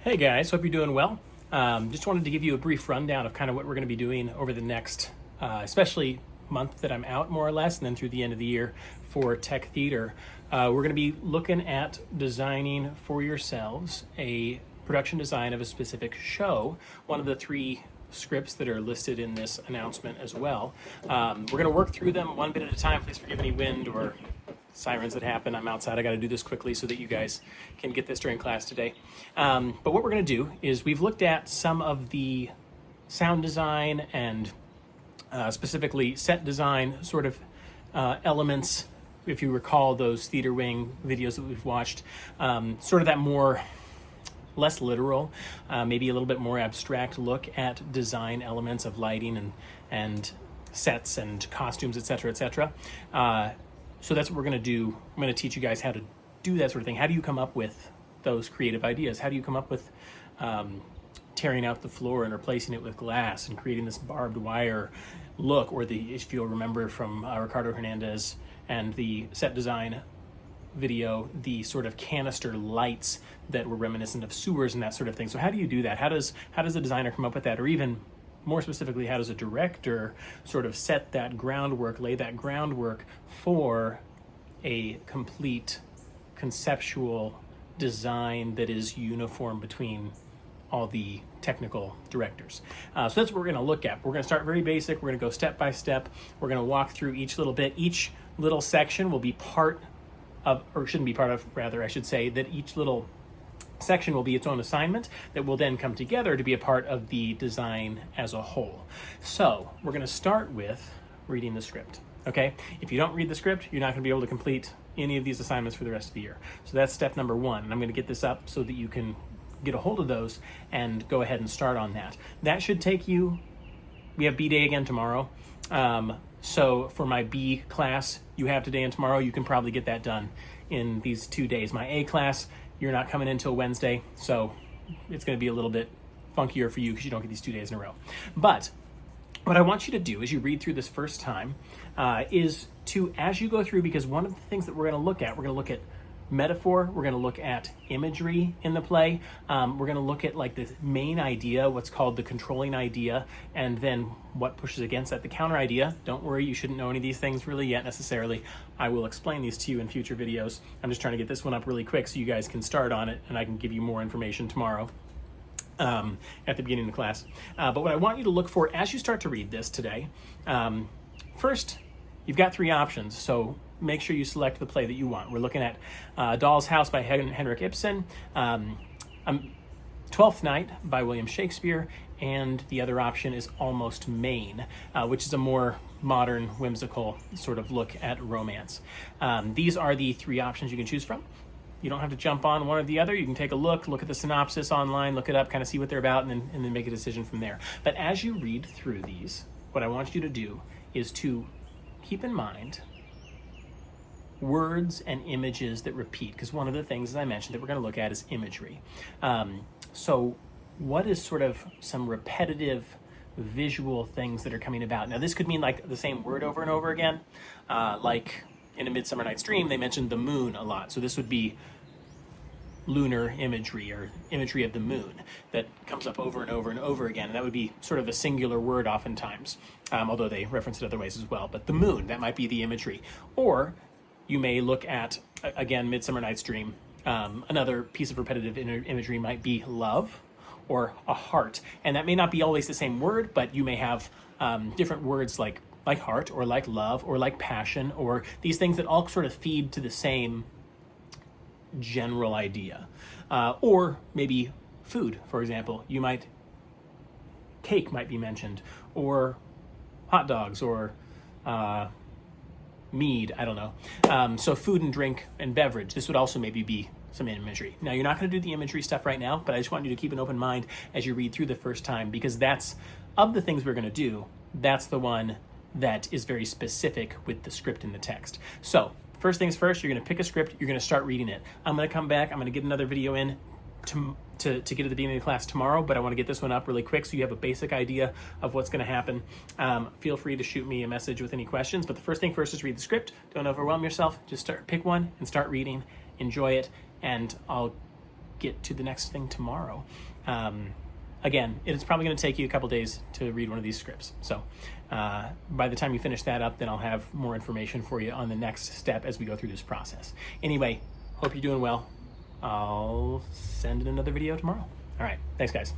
Hey guys, hope you're doing well. Just wanted to give you a brief rundown of kind of what we're going to be doing over the next, especially month that I'm out more or less, and then through the end of the year for Tech Theater. We're going to be looking at designing for yourselves a production design of a specific show, one of the three scripts that are listed in this announcement as well. We're going to work through them one bit at a time. Please forgive any wind or sirens that happen. I'm outside. I got to do this quickly so that you guys can get this during class today. But what we're going to do is we've looked at some of the sound design and specifically set design sort of elements. If you recall those Theater Wing videos that we've watched, sort of that more less literal, maybe a little bit more abstract look at design elements of lighting and sets and costumes, etc., etc. So that's what we're going to do. I'm going to teach you guys how to do that sort of thing. How do you come up with those creative ideas? How do you come up with tearing out the floor and replacing it with glass and creating this barbed wire look, or if you'll remember from Ricardo Hernandez and the set design video, the sort of canister lights that were reminiscent of sewers and that sort of thing. So how do you do that? How does a designer come up with that? Or even more specifically, how does a director sort of set that groundwork, lay that groundwork for a complete conceptual design that is uniform between all the technical directors? So that's what we're going to look at. We're going to start very basic. We're going to go step by step. We're going to walk through each little bit. Each little section will be part of, or shouldn't be part of, rather, I should say, that each little section will be its own assignment that will then come together to be a part of the design as a whole. So we're going to start with reading the script. Okay, if you don't read the script, you're not going to be able to complete any of these assignments for the rest of the year. So that's step number one, and I'm going to get this up so that you can get a hold of those and go ahead and start on that. That should take you, we have B Day again tomorrow. So for my B class, you have today and tomorrow. You can probably get that done in these 2 days. My A class, you're not coming in until Wednesday, so it's going to be a little bit funkier for you because you don't get these 2 days in a row. But what I want you to do as you read through this first time is to, as you go through, because one of the things that we're going to look at metaphor, we're going to look at imagery in the play, we're going to look at like the main idea, what's called the controlling idea, and then what pushes against that, the counter idea. Don't worry, you shouldn't know any of these things really yet necessarily. I will explain these to you in future videos. I'm just trying to get this one up really quick so you guys can start on it and I can give you more information tomorrow at the beginning of the class. But what I want you to look for as you start to read this today, first, you've got three options, so make sure you select the play that you want. We're looking at Doll's House by Henrik Ibsen, Twelfth Night by William Shakespeare, and the other option is Almost Maine, which is a more modern, whimsical sort of look at romance. These are the three options you can choose from. You don't have to jump on one or the other. You can take a look at the synopsis online, look it up, kind of see what they're about, and then make a decision from there. But as you read through these, what I want you to do is to keep in mind words and images that repeat, because one of the things, as I mentioned, that we're going to look at is imagery. So what is sort of some repetitive visual things that are coming about? Now, this could mean like the same word over and over again, like in A Midsummer Night's Dream, they mentioned the moon a lot. So this would be lunar imagery or imagery of the moon that comes up over and over and over again. And that would be sort of a singular word oftentimes, although they reference it other ways as well. But the moon, that might be the imagery. Or you may look at, again, Midsummer Night's Dream. Another piece of repetitive imagery might be love or a heart. And that may not be always the same word, but you may have different words like heart or like love or like passion, or these things that all sort of feed to the same general idea. Or maybe food, for example. Cake might be mentioned, or hot dogs, or mead, I don't know. So food and drink and beverage, this would also maybe be some imagery. Now, you're not going to do the imagery stuff right now, but I just want you to keep an open mind as you read through the first time, because that's, of the things we're going to do, that's the one that is very specific with the script in the text. So first things first, you're going to pick a script, you're going to start reading it. I'm going to come back, I'm going to get another video in to get to the beginning of the class tomorrow, but I want to get this one up really quick so you have a basic idea of what's going to happen. Feel free to shoot me a message with any questions, but the first thing first is read the script. Don't overwhelm yourself. Just pick one and start reading. Enjoy it, and I'll get to the next thing tomorrow. Again, it's probably going to take you a couple days to read one of these scripts. So by the time you finish that up, then I'll have more information for you on the next step as we go through this process. Anyway, hope you're doing well. I'll send in another video tomorrow. All right. Thanks, guys.